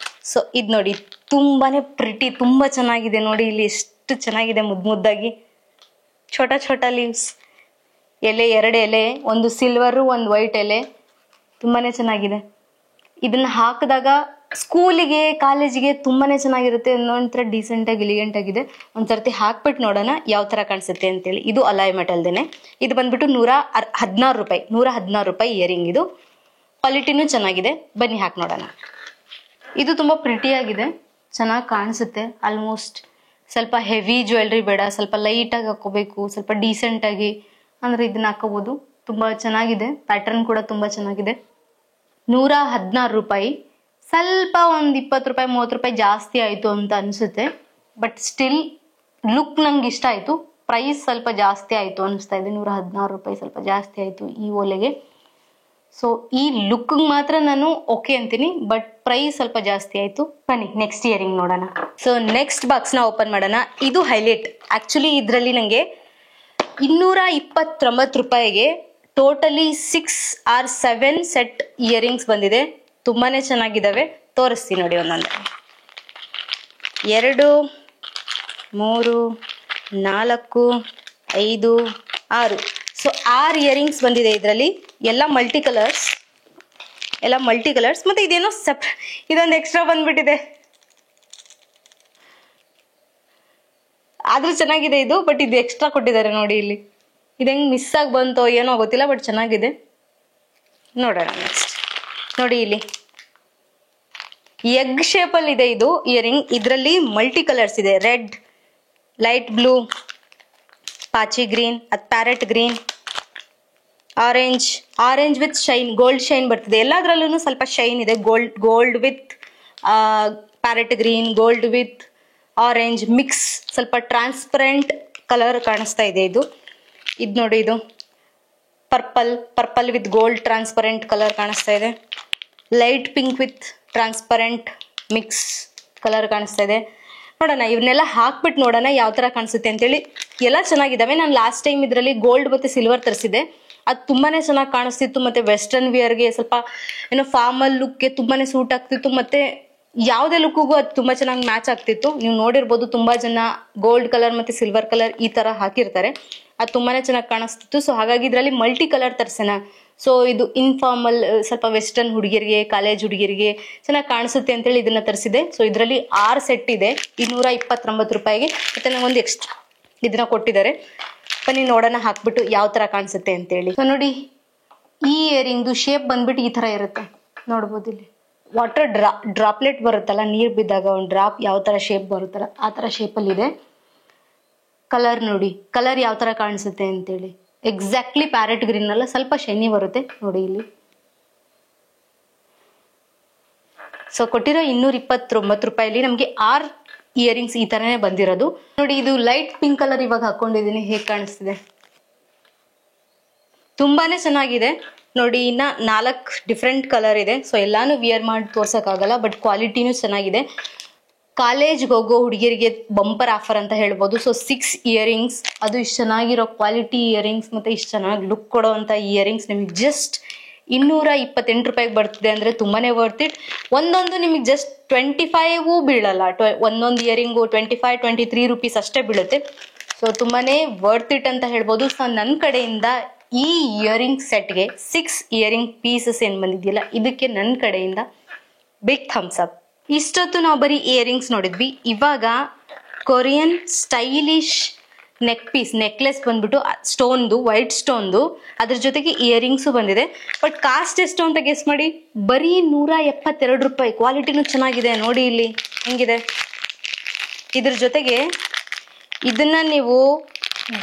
ಸೊ ಇದು ನೋಡಿ, ತುಂಬಾನೇ ಪ್ರಿಟಿ, ತುಂಬಾ ಚೆನ್ನಾಗಿದೆ. ನೋಡಿ ಇಲ್ಲಿ ಎಷ್ಟು ಚೆನ್ನಾಗಿದೆ, ಮುದ್ದಾಗಿ ಛೋಟಾ ಲೀವ್ಸ್, ಎಲೆ 2 ಎಲೆ, ಒಂದು ಸಿಲ್ವರ್ ಒಂದು ವೈಟ್ ಎಲೆ, ತುಂಬಾನೇ ಚೆನ್ನಾಗಿದೆ. ಇದನ್ನ ಹಾಕಿದಾಗ ಸ್ಕೂಲಿಗೆ ಕಾಲೇಜಿಗೆ ತುಂಬಾನೇ ಚೆನ್ನಾಗಿರುತ್ತೆ. ಒಂಥರ ಡೀಸೆಂಟ್ ಆಗಿ ಎಲಿಗೆಂಟ್ ಆಗಿದೆ. ಒಂದ್ಸರ್ತಿ ಹಾಕ್ಬಿಟ್ಟು ನೋಡೋಣ ಯಾವ ತರ ಕಾಣಿಸುತ್ತೆ ಅಂತೇಳಿ. ಇದು ಅಲಾಯ್ ಮೆಟಲ್ದೇನೆ. ಇದು ಬಂದ್ಬಿಟ್ಟು 116 ರೂಪಾಯಿ ಇಯರಿಂಗ್. ಇದು ಕ್ವಾಲಿಟಿನೂ ಚೆನ್ನಾಗಿದೆ. ಬನ್ನಿ ಹಾಕಿ ನೋಡೋಣ. ಇದು ತುಂಬಾ ಪ್ರಿಟಿ ಆಗಿದೆ, ಚೆನ್ನಾಗಿ ಕಾಣಿಸುತ್ತೆ. ಆಲ್ಮೋಸ್ಟ್ ಸ್ವಲ್ಪ ಹೆವಿ ಜ್ಯುವೆಲ್ರಿ ಬೇಡ, ಸ್ವಲ್ಪ ಲೈಟ್ ಆಗಿ ಹಾಕೋಬೇಕು, ಸ್ವಲ್ಪ ಡೀಸೆಂಟ್ ಆಗಿ ಅಂದ್ರೆ ಇದನ್ನ ಹಾಕೋಬಹುದು. ತುಂಬಾ ಚೆನ್ನಾಗಿದೆ, ಪ್ಯಾಟರ್ನ್ ಕೂಡ ತುಂಬಾ ಚೆನ್ನಾಗಿದೆ. 116 ರೂಪಾಯಿ. ಸ್ವಲ್ಪ ಒಂದು 20 ರೂಪಾಯಿ 30 ರೂಪಾಯಿ ಜಾಸ್ತಿ ಆಯ್ತು ಅಂತ ಅನ್ಸುತ್ತೆ, ಬಟ್ ಸ್ಟಿಲ್ ಲುಕ್ ನಂಗೆ ಇಷ್ಟ ಆಯ್ತು. ಪ್ರೈಸ್ ಸ್ವಲ್ಪ ಜಾಸ್ತಿ ಆಯ್ತು ಅನಿಸ್ತಾ ಇದೆ. 116 ರೂಪಾಯಿ ಸ್ವಲ್ಪ ಜಾಸ್ತಿ ಆಯ್ತು ಈ ಓಲೆಗೆ. ಸೊ ಈ ಲುಕ್ ಮಾತ್ರ ನಾನು ಓಕೆ ಅಂತೀನಿ, ಬಟ್ ಪ್ರೈಸ್ ಸ್ವಲ್ಪ ಜಾಸ್ತಿ ಆಯ್ತು. ಬನ್ನಿ ನೆಕ್ಸ್ಟ್ ಇಯರಿಂಗ್ ನೋಡೋಣ. ಸೊ ನೆಕ್ಸ್ಟ್ ಬಾಕ್ಸ್ ನ ಓಪನ್ ಮಾಡೋಣ. ಇದು ಹೈಲೈಟ್. ಆಕ್ಚುಲಿ ಇದರಲ್ಲಿ ನಂಗೆ 229 ರೂಪಾಯಿಗೆ ಟೋಟಲಿ 6 or 7 ಸೆಟ್ ಇಯರಿಂಗ್ಸ್ ಬಂದಿದೆ. ತುಂಬಾನೇ ಚೆನ್ನಾಗಿದ್ದಾವೆ, ತೋರಿಸ್ತೀನಿ ನೋಡಿ ಒಂದೊಂದು. 2 3 4 5 6. ಸೊ 6 ಇಯರಿಂಗ್ಸ್ ಬಂದಿದೆ ಇದರಲ್ಲಿ. ಎಲ್ಲ ಮಲ್ಟಿ ಕಲರ್ಸ್ ಮತ್ತೆ ಇದೇನೋ ಇದೊಂದು ಎಕ್ಸ್ಟ್ರಾ ಬಂದ್ಬಿಟ್ಟಿದೆ. ಆದ್ರೂ ಚೆನ್ನಾಗಿದೆ ಇದು, ಬಟ್ ಇದು ಎಕ್ಸ್ಟ್ರಾ ಕೊಟ್ಟಿದ್ದಾರೆ ನೋಡಿ ಇಲ್ಲಿ. ಇದು ಹೆಂಗ್ ಮಿಸ್ ಆಗಿ ಬಂತೋ ಏನೋ ಗೊತ್ತಿಲ್ಲ, ಬಟ್ ಚೆನ್ನಾಗಿದೆ. ನೋಡೋಣ ನೆಕ್ಸ್ಟ್. ನೋಡಿ ಇಲ್ಲಿ ಎಗ್ ಶೇಪ್ ಅಲ್ಲಿ ಇದೆ ಇದು ಇಯರಿಂಗ್. ಇದರಲ್ಲಿ ಮಲ್ಟಿ ಕಲರ್ಸ್ ಇದೆ. ರೆಡ್, ಲೈಟ್ ಬ್ಲೂ, ಪಾಚಿ green, parrot green, orange with shine, gold shine ಬರ್ತಿದೆ. ಎಲ್ಲದರಲ್ಲೂ ಸ್ವಲ್ಪ ಶೈನ್ ಇದೆ. Gold with parrot green, gold with orange mix, ಸ್ವಲ್ಪ ಟ್ರಾನ್ಸ್ಪರೆಂಟ್ ಕಲರ್ ಕಾಣಿಸ್ತಾ ಇದೆ ಇದು. ಇದು ನೋಡಿ, ಇದು purple with gold transparent colour ಕಾಣಿಸ್ತಾ ಇದೆ. Light pink with transparent mix colour ಕಾಣಿಸ್ತಾ ಇದೆ. ನೋಡೋಣ, ಇವನ್ನೆಲ್ಲ ಹಾಕ್ಬಿಟ್ಟು ನೋಡೋಣ ಯಾವ ತರ ಕಾಣಿಸುತ್ತೆ ಅಂತೇಳಿ. ಎಲ್ಲ ಚೆನ್ನಾಗಿದ್ದಾವೆ. ನಾನು ಲಾಸ್ಟ್ ಟೈಮ್ ಇದರಲ್ಲಿ ಗೋಲ್ಡ್ ಮತ್ತೆ ಸಿಲ್ವರ್ ತರಿಸಿದೆ, ಅದು ತುಂಬಾನೇ ಚೆನ್ನಾಗಿ ಕಾಣಿಸ್ತಿತ್ತು. ಮತ್ತೆ ವೆಸ್ಟರ್ನ್ ವಿಯರ್ಗೆ ಸ್ವಲ್ಪ ಏನೋ ಫಾರ್ಮಲ್ ಲುಕ್ಗೆ ತುಂಬಾನೇ ಸೂಟ್ ಆಗ್ತಿತ್ತು. ಮತ್ತೆ ಯಾವುದೇ ಲುಕ್ಗೂ ಅದು ತುಂಬಾ ಚೆನ್ನಾಗಿ ಮ್ಯಾಚ್ ಆಗ್ತಿತ್ತು. ನೀವು ನೋಡಿರ್ಬೋದು ತುಂಬಾ ಜನ ಗೋಲ್ಡ್ ಕಲರ್ ಮತ್ತೆ ಸಿಲ್ವರ್ ಕಲರ್ ಈ ತರ ಹಾಕಿರ್ತಾರೆ, ಅದು ತುಂಬಾನೇ ಚೆನ್ನಾಗಿ ಕಾಣಿಸ್ತಿತ್ತು. ಸೊ ಹಾಗಾಗಿ ಇದರಲ್ಲಿ ಮಲ್ಟಿ ಕಲರ್ ತರ್ಸೋಣ. ಸೊ ಇದು ಇನ್ಫಾರ್ಮಲ್ ಸ್ವಲ್ಪ ವೆಸ್ಟರ್ನ್ ಹುಡುಗಿಯರಿಗೆ, ಕಾಲೇಜ್ ಹುಡುಗಿಯರಿಗೆ ಚೆನ್ನಾಗಿ ಕಾಣಿಸುತ್ತೆ ಅಂತೇಳಿ ಇದನ್ನ ತರಿಸಿದೆ. ಸೊ ಇದರಲ್ಲಿ 6 ಸೆಟ್ ಇದೆ 229 ರೂಪಾಯಿಗೆ. ಮತ್ತೆ ನಂಗೊಂದು ಎಕ್ಸ್ಟ್ರಾ ಇದನ್ನ ಕೊಟ್ಟಿದ್ದಾರೆ. ಬನ್ನಿ ನೋಡೋಣ ಹಾಕ್ಬಿಟ್ಟು ಯಾವ ತರ ಕಾಣಿಸುತ್ತೆ ಅಂತೇಳಿ. ಸೊ ನೋಡಿ, ಈ ಇಯರಿಂಗ್ದು ಶೇಪ್ ಬಂದ್ಬಿಟ್ಟು ಈ ತರ ಇರುತ್ತೆ, ನೋಡ್ಬೋದು ಇಲ್ಲಿ. ವಾಟರ್ ಡ್ರಾಪ್ಲೆಟ್ ಬರುತ್ತಲ್ಲ, ನೀರ್ ಬಿದ್ದಾಗ ಒಂದು ಡ್ರಾಪ್ ಯಾವ ತರ ಶೇಪ್ ಬರುತ್ತಲ್ಲ ಆ ತರ ಶೇಪಲ್ಲಿ ಇದೆ. ಕಲರ್ ನೋಡಿ, ಕಲರ್ ಯಾವ ತರ ಕಾಣಿಸುತ್ತೆ ಅಂತೇಳಿ. ಎಕ್ಸಾಕ್ಟ್ಲಿ ಪ್ಯಾರೆಟ್ ಗ್ರೀನ್ ಅಲ್ಲ, ಸ್ವಲ್ಪ ಶೈನಿ ಬರುತ್ತೆ ನೋಡಿ ಇಲ್ಲಿ. ಸೊ ಕೊಟ್ಟಿರೋ 229 ರೂಪಾಯಿಲಿ ನಮ್ಗೆ 6 ಇಯರಿಂಗ್ಸ್ ಈ ತರನೇ ಬಂದಿರೋದು. ನೋಡಿ, ಇದು ಲೈಟ್ ಪಿಂಕ್ ಕಲರ್ ಇವಾಗ ಹಾಕೊಂಡಿದೀನಿ, ಹೇಗ್ ಕಾಣಿಸ್ತಿದೆ, ತುಂಬಾನೇ ಚೆನ್ನಾಗಿದೆ ನೋಡಿ. ಇನ್ನ 4 ಡಿಫ್ರೆಂಟ್ ಕಲರ್ ಇದೆ. ಸೊ ಎಲ್ಲಾನು ವಿಯರ್ ಮಾಡಿ ತೋರ್ಸಕ್ ಆಗಲ್ಲ, ಬಟ್ ಕ್ವಾಲಿಟಿನೂ ಚೆನ್ನಾಗಿದೆ. ಕಾಲೇಜ್ಗೆ ಹೋಗೋ ಹುಡುಗಿಯರಿಗೆ ಬಂಪರ್ ಆಫರ್ ಅಂತ ಹೇಳ್ಬೋದು. ಸೊ 6 ಇಯರಿಂಗ್ಸ್, ಅದು ಇಷ್ಟು ಚೆನ್ನಾಗಿರೋ ಕ್ವಾಲಿಟಿ ಇಯರಿಂಗ್ಸ್ ಮತ್ತೆ ಇಷ್ಟು ಚೆನ್ನಾಗಿ ಲುಕ್ ಕೊಡೋ ಅಂತ ಇಯರಿಂಗ್ಸ್ ನಿಮಗೆ ಜಸ್ಟ್ 228 ರೂಪಾಯಿಗೆ ಬರ್ತಿದೆ ಅಂದ್ರೆ ತುಂಬಾನೇ ವರ್ತ್ ಇಟ್. ಒಂದೊಂದು ನಿಮಗೆ ಜಸ್ಟ್ 25 ಬೀಳಲ್ಲ, ಒಂದೊಂದು ಇಯರಿಂಗು 25-23 ರೂಪೀಸ್ ಅಷ್ಟೇ ಬೀಳುತ್ತೆ. ಸೊ ತುಂಬಾನೇ ವರ್ತ್ ಇಟ್ ಅಂತ ಹೇಳ್ಬೋದು. ಸೊ ನನ್ನ ಕಡೆಯಿಂದ ಈ ಇಯರಿಂಗ್ ಸೆಟ್ಗೆ 6 ಇಯರಿಂಗ್ ಪೀಸಸ್ ಏನ್ ಬಂದಿದೆಯಲ್ಲ, ಇದಕ್ಕೆ ನನ್ನ ಕಡೆಯಿಂದ ಬಿಗ್ ಥಮ್ಸ್ ಅಪ್. ಇಷ್ಟೊತ್ತು ನಾವು ಬರೀ ಇಯರಿಂಗ್ಸ್ ನೋಡಿದ್ವಿ. ಇವಾಗ Korean stylish neck piece, necklace ಬಂದ್ಬಿಟ್ಟು ಸ್ಟೋನ್ದು, ವೈಟ್ ಸ್ಟೋನ್ದು, ಅದ್ರ ಜೊತೆಗೆ ಇಯರಿಂಗ್ಸು ಬಂದಿದೆ. ಬಟ್ ಕಾಸ್ಟ್ ಎಷ್ಟು ಅಂತ ಗೆಸ್ ಮಾಡಿ. ಬರೀ 172 ರೂಪಾಯಿ. ಕ್ವಾಲಿಟಿನೂ ಚೆನ್ನಾಗಿದೆ ನೋಡಿ, ಇಲ್ಲಿ ಹೆಂಗಿದೆ. ಇದ್ರ ಜೊತೆಗೆ ಇದನ್ನ ನೀವು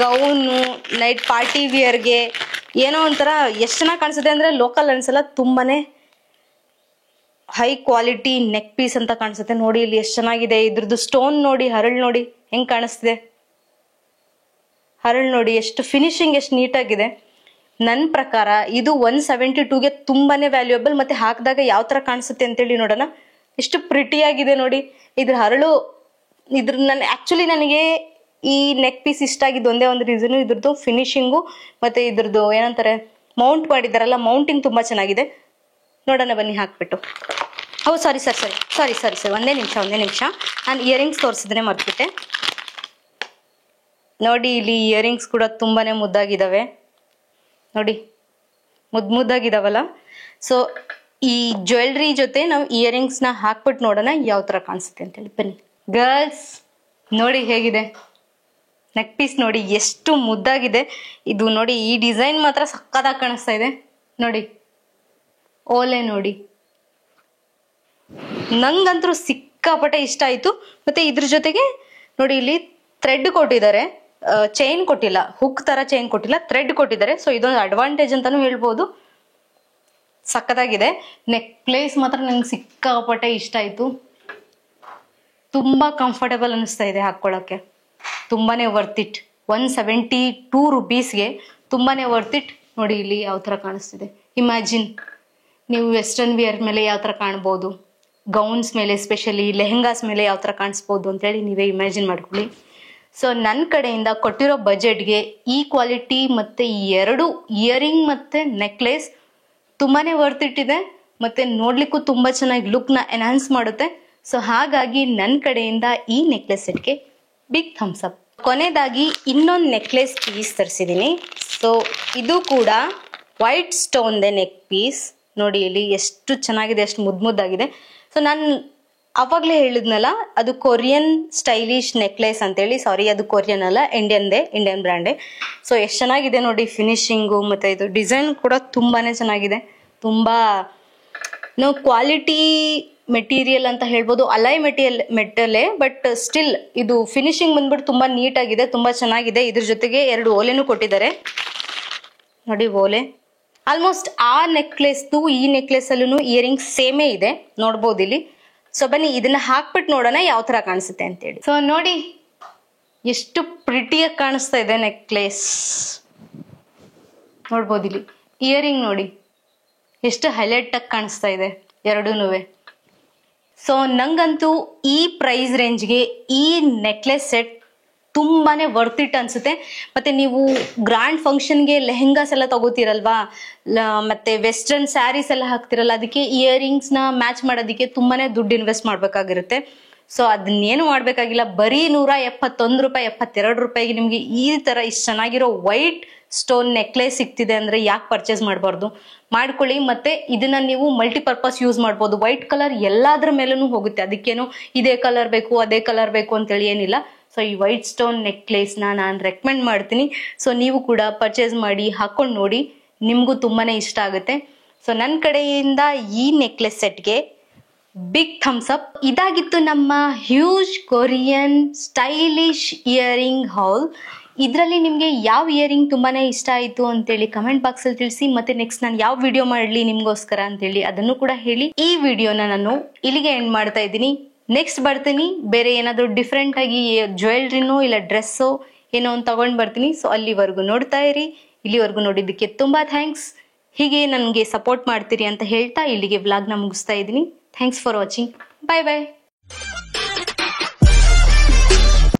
ಗೌನು, ನೈಟ್ ಪಾರ್ಟಿ ವಿಯರ್ಗೆ ಏನೋ ಒಂಥರ ಎಷ್ಟು ಚೆನ್ನಾಗಿ ಕಾಣಿಸುತ್ತೆ ಅಂದ್ರೆ ಲೋಕಲ್ ಅನ್ಸಲ್ಲ, ತುಂಬಾನೇ ಹೈ ಕ್ವಾಲಿಟಿ ನೆಕ್ ಪೀಸ್ ಅಂತ ಕಾಣಿಸುತ್ತೆ ನೋಡಿ. ಇಲ್ಲಿ ಎಷ್ಟು ಚೆನ್ನಾಗಿದೆ. ಇದ್ರದ್ದು ಸ್ಟೋನ್ ನೋಡಿ, ಹರಳು ನೋಡಿ ಹೆಂಗ್ ಕಾಣಿಸ್ತಿದೆ. ಹರಳು ನೋಡಿ ಎಷ್ಟು ಫಿನಿಶಿಂಗ್, ಎಷ್ಟು ನೀಟಾಗಿದೆ. ನನ್ನ ಪ್ರಕಾರ ಇದು 172ಗೆ ತುಂಬಾನೇ ವ್ಯಾಲ್ಯೂಯಬಲ್. ಮತ್ತೆ ಹಾಕಿದಾಗ ಯಾವ ತರ ಕಾಣಿಸುತ್ತೆ ಅಂತೇಳಿ ನೋಡೋಣ. ಎಷ್ಟು ಪ್ರಿಟಿ ಆಗಿದೆ ನೋಡಿ ಇದ್ರ ಹರಳು. ನನಗೆ ಈ ನೆಕ್ ಪೀಸ್ ಇಷ್ಟ ಆಗಿದ್ದು ಒಂದೇ ಒಂದು ರೀಸನ್, ಇದ್ರದ್ದು ಫಿನಿಶಿಂಗು ಮತ್ತೆ ಇದ್ರದ್ದು ಏನಂತಾರೆ ಮೌಂಟ್ ಮಾಡಿದಾರಲ್ಲ, ಮೌಂಟಿಂಗ್ ತುಂಬಾ ಚೆನ್ನಾಗಿದೆ. ನೋಡೋಣ ಬನ್ನಿ ಹಾಕ್ಬಿಟ್ಟು. ಸಾರಿ ಒಂದೇ ನಿಮಿಷ ನಾನು ಇಯರಿಂಗ್ಸ್ ತೋರಿಸಿದ್ರೆ ಮರ್ತ್ಬಿಟ್ಟೆ. ನೋಡಿ, ಇಲ್ಲಿ ಇಯರಿಂಗ್ಸ್ ಕೂಡ ತುಂಬಾನೇ ಮುದ್ದಾಗಿದ್ದಾವೆ ನೋಡಿ, ಮುದ್ದಾಗಿದಾವಲ್ಲ. ಸೊ ಈ ಜ್ಯುವೆಲ್ರಿ ಜೊತೆ ನಾವು ಇಯರಿಂಗ್ಸ್ ನ ಹಾಕ್ಬಿಟ್ಟು ನೋಡೋಣ ಯಾವ ತರ ಕಾಣಿಸುತ್ತೆ ಅಂತೇಳಿ. ಬನ್ನಿ ಗರ್ಲ್ಸ್, ನೋಡಿ ಹೇಗಿದೆ ನೆಕ್ ಪೀಸ್. ನೋಡಿ ಎಷ್ಟು ಮುದ್ದಾಗಿದೆ ಇದು. ನೋಡಿ ಈ ಡಿಸೈನ್ ಮಾತ್ರ ಸಕ್ಕತ್ತಾಗಿ ಕಾಣಿಸ್ತಾ ಇದೆ ನೋಡಿ. ಓಲೆ ನೋಡಿ, ನಂಗಂತೂ ಸಿಕ್ಕಾಪಟ್ಟೆ ಇಷ್ಟ ಆಯ್ತು. ಮತ್ತೆ ಇದ್ರ ಜೊತೆಗೆ ನೋಡಿ ಇಲ್ಲಿ ಥ್ರೆಡ್ ಕೊಟ್ಟಿದ್ದಾರೆ, ಚೈನ್ ಕೊಟ್ಟಿಲ್ಲ, ಹುಕ್ ತರ ಚೈನ್ ಕೊಟ್ಟಿಲ್ಲ, ಥ್ರೆಡ್ ಕೊಟ್ಟಿದ್ದಾರೆ. ಸೊ ಇದೊಂದು ಅಡ್ವಾಂಟೇಜ್ ಅಂತಾನು ಹೇಳ್ಬೋದು. ಸಕ್ಕತ್ತಾಗಿದೆ. ನೆಕ್ಲೇಸ್ ಮಾತ್ರ ನಂಗೆ ಸಿಕ್ಕಾಪಟ್ಟೆ ಇಷ್ಟ ಆಯ್ತು. ತುಂಬಾ ಕಂಫರ್ಟಬಲ್ ಅನಿಸ್ತಾ ಇದೆ ಹಾಕೊಳ್ಳೋಕೆ. ತುಂಬಾನೇ ವರ್ತ್ ಇಟ್. 172 ರೂಪೀಸ್ಗೆ ತುಂಬಾನೇ ವರ್ತ್ ಇಟ್. ನೋಡಿ ಇಲ್ಲಿ ಯಾವ ತರ ಕಾಣಿಸ್ತಿದೆ. ಇಮ್ಯಾಜಿನ್ ನೀವು ವೆಸ್ಟರ್ನ್ ವಿಯರ್ ಮೇಲೆ ಯಾವ ತರ ಕಾಣ್ಬೋದು, ಗೌನ್ಸ್ ಮೇಲೆ, ಎಸ್ಪೆಷಲಿ ಲೆಹಂಗಾಸ್ ಮೇಲೆ ಯಾವ ತರ ಕಾಣಿಸ್ಬೋದು ಅಂತೇಳಿ ನೀವೇ ಇಮ್ಯಾಜಿನ್ ಮಾಡ್ಕೊಳ್ಳಿ. ಸೊ ನನ್ನ ಕಡೆಯಿಂದ ಕೊಟ್ಟಿರೋ ಬಜೆಟ್ಗೆ ಈ ಕ್ವಾಲಿಟಿ ಮತ್ತೆ ಈ 2 ಇಯರಿಂಗ್ ಮತ್ತೆ ನೆಕ್ಲೆಸ್ ತುಂಬಾನೇ ವರ್ತ್ ಇಟ್ ಇದೆ. ಮತ್ತೆ ನೋಡ್ಲಿಕ್ಕೂ ತುಂಬಾ ಚೆನ್ನಾಗಿ ಲುಕ್ ನ ಎನ್ಹಾನ್ಸ್ ಮಾಡುತ್ತೆ. ಸೊ ಹಾಗಾಗಿ ನನ್ನ ಕಡೆಯಿಂದ ಈ ನೆಕ್ಲೆಸ್ ಸೆಟ್ಗೆ ಬಿಗ್ ಥಮ್ಸ್ ಅಪ್. ಕೊನೆಯದಾಗಿ ಇನ್ನೊಂದು ನೆಕ್ಲೆಸ್ ಪೀಸ್ ತರಿಸಿದೀನಿ. ಸೊ ಇದು ಕೂಡ ವೈಟ್ ಸ್ಟೋನ್ ನೆಕ್ ಪೀಸ್. ನೋಡಿ ಇಲ್ಲಿ ಎಷ್ಟು ಚೆನ್ನಾಗಿದೆ, ಎಷ್ಟು ಮುದ್ದಾಗಿದೆ. ಸೊ ನಾನು ಅವಾಗಲೇ ಹೇಳಿದ್ನಲ್ಲ, ಅದು ಕೊರಿಯನ್ ಸ್ಟೈಲಿಶ್ ನೆಕ್ಲೆಸ್ ಅಂತೇಳಿ. ಸಾರಿ, ಅದು ಕೊರಿಯನ್ ಅಲ್ಲ, ಇಂಡಿಯನ್ ಬ್ರ್ಯಾಂಡೇ. ಸೊ ಎಷ್ಟು ಚೆನ್ನಾಗಿದೆ ನೋಡಿ ಫಿನಿಶಿಂಗು, ಮತ್ತೆ ಇದು ಡಿಸೈನ್ ಕೂಡ ತುಂಬಾನೇ ಚೆನ್ನಾಗಿದೆ. ತುಂಬಾ ಕ್ವಾಲಿಟಿ ಮೆಟೀರಿಯಲ್ ಅಂತ ಹೇಳ್ಬೋದು, ಅಲೈ ಮೆಟಲೇ, ಬಟ್ ಸ್ಟಿಲ್ ಇದು ಫಿನಿಶಿಂಗ್ ಬಂದ್ಬಿಟ್ಟು ತುಂಬಾ ನೀಟ್ ಆಗಿದೆ, ತುಂಬಾ ಚೆನ್ನಾಗಿದೆ. ಇದ್ರ ಜೊತೆಗೆ 2 ಓಲೆನೂ ಕೊಟ್ಟಿದ್ದಾರೆ ನೋಡಿ. ಓಲೆ ಆಲ್ಮೋಸ್ಟ್ ಆ ನೆಕ್ಲೆಸ್ದು ಈ ನೆಕ್ಲೆಸ್ ಅಲ್ಲೂ ಇಯರಿಂಗ್ ಸೇಮೇ ಇದೆ, ನೋಡ್ಬೋದು ಇಲ್ಲಿ. ಸೊ ಬನ್ನಿ ಇದನ್ನ ಹಾಕ್ಬಿಟ್ಟು ನೋಡೋಣ ಯಾವ ತರ ಕಾಣಿಸುತ್ತೆ ಅಂತೇಳಿ. ಸೊ ನೋಡಿ ಎಷ್ಟು ಪ್ರಿಟಿಯಾಗಿ ಕಾಣಿಸ್ತಾ ಇದೆ ನೆಕ್ಲೆಸ್, ನೋಡ್ಬೋದು ಇಲ್ಲಿ. ಇಯರಿಂಗ್ ನೋಡಿ ಎಷ್ಟು ಹೈಲೈಟ್ ಆಗಿ ಕಾಣಿಸ್ತಾ ಇದೆ ಎರಡೂನುವೆ. ಸೊ ನಂಗಂತೂ ಈ ಪ್ರೈಸ್ ರೇಂಜ್ಗೆ ಈ ನೆಕ್ಲೆಸ್ ಸೆಟ್ ತುಂಬಾನೇ ವರ್ತ್ ಇಟ್ ಅನ್ಸುತ್ತೆ. ಮತ್ತೆ ನೀವು ಗ್ರ್ಯಾಂಡ್ ಫಂಕ್ಷನ್ಗೆ ಲೆಹೆಂಗಾಸ್ ಎಲ್ಲ ತಗೋತೀರಲ್ವಾ, ಮತ್ತೆ ವೆಸ್ಟರ್ನ್ ಸ್ಯಾರೀಸ್ ಎಲ್ಲ ಹಾಕ್ತಿರಲ್ಲ, ಅದಕ್ಕೆ ಇಯರಿಂಗ್ಸ್ ನ ಮ್ಯಾಚ್ ಮಾಡೋದಕ್ಕೆ ತುಂಬಾನೇ ದುಡ್ಡು ಇನ್ವೆಸ್ಟ್ ಮಾಡ್ಬೇಕಾಗಿರುತ್ತೆ. ಸೊ ಅದನ್ನೇನು ಮಾಡ್ಬೇಕಾಗಿಲ್ಲ, ಬರೀ ₹171 ₹72 ನಿಮ್ಗೆ ಈ ತರ ಇಷ್ಟು ಚೆನ್ನಾಗಿರೋ ವೈಟ್ ಸ್ಟೋನ್ ನೆಕ್ಲೆಸ್ ಸಿಗ್ತಿದೆ ಅಂದ್ರೆ ಯಾಕೆ ಪರ್ಚೇಸ್ ಮಾಡಬಾರ್ದು, ಮಾಡ್ಕೊಳ್ಳಿ. ಮತ್ತೆ ಇದನ್ನ ನೀವು ಮಲ್ಟಿಪರ್ಪಸ್ ಯೂಸ್ ಮಾಡ್ಬೋದು. ವೈಟ್ ಕಲರ್ ಎಲ್ಲಾದ್ರ ಮೇಲೂ ಹೋಗುತ್ತೆ, ಅದಕ್ಕೇನು ಇದೇ ಕಲರ್ ಬೇಕು ಅದೇ ಕಲರ್ ಬೇಕು ಅಂತೇಳಿ ಏನಿಲ್ಲ. ಸೊ ಈ ವೈಟ್ ಸ್ಟೋನ್ ನೆಕ್ಲೆಸ್ ನಾನು ರೆಕಮೆಂಡ್ ಮಾಡ್ತೀನಿ. ಸೊ ನೀವು ಕೂಡ ಪರ್ಚೇಸ್ ಮಾಡಿ ಹಾಕೊಂಡು ನೋಡಿ, ನಿಮ್ಗೂ ತುಂಬಾನೇ ಇಷ್ಟ ಆಗುತ್ತೆ. ಸೊ ನನ್ನ ಕಡೆಯಿಂದ ಈ ನೆಕ್ಲೆಸ್ ಸೆಟ್ಗೆ ಬಿಗ್ ಥಮ್ಸ್ ಅಪ್. ಇದಾಗಿತ್ತು ನಮ್ಮ ಹ್ಯೂಜ್ ಕೊರಿಯನ್ ಸ್ಟೈಲಿಶ್ ಇಯರಿಂಗ್ ಹಾಲ್. ಇದರಲ್ಲಿ ನಿಮಗೆ ಯಾವ ಇಯರಿಂಗ್ ತುಂಬಾನೇ ಇಷ್ಟ ಆಯಿತು ಅಂತೇಳಿ ಕಮೆಂಟ್ ಬಾಕ್ಸ್ ಅಲ್ಲಿ ತಿಳಿಸಿ. ಮತ್ತೆ ನೆಕ್ಸ್ಟ್ ನಾನು ಯಾವ ವಿಡಿಯೋ ಮಾಡಲಿ ನಿಮ್ಗೋಸ್ಕರ ಅಂತೇಳಿ ಅದನ್ನು ಕೂಡ ಹೇಳಿ. ಈ ವಿಡಿಯೋನ ನಾನು ಇಲ್ಲಿಗೆ ಎಂಡ್ ಮಾಡ್ತಾ ಇದ್ದೀನಿ. ನೆಕ್ಸ್ಟ್ ಬರ್ತೀನಿ ಬೇರೆ ಏನಾದರೂ ಡಿಫ್ರೆಂಟ್ ಆಗಿ ಜ್ಯುವೆಲ್ರಿನೋ ಇಲ್ಲ ಡ್ರೆಸ್ಸೋ ಏನೋ ಒಂದು ತಗೊಂಡ್ ಬರ್ತೀನಿ. ಸೊ ಅಲ್ಲಿವರೆಗೂ ನೋಡ್ತಾ ಇರಿ. ಇಲ್ಲಿವರೆಗೂ ನೋಡಿದ್ದಕ್ಕೆ ತುಂಬಾ ಥ್ಯಾಂಕ್ಸ್. ಹೀಗೆ ನನಗೆ ಸಪೋರ್ಟ್ ಮಾಡ್ತೀರಿ ಅಂತ ಹೇಳ್ತಾ ಇಲ್ಲಿಗೆ ವ್ಲಾಗ್ನ ಮುಗಿಸ್ತಾ ಇದ್ದೀನಿ. Thanks for watching. Bye bye.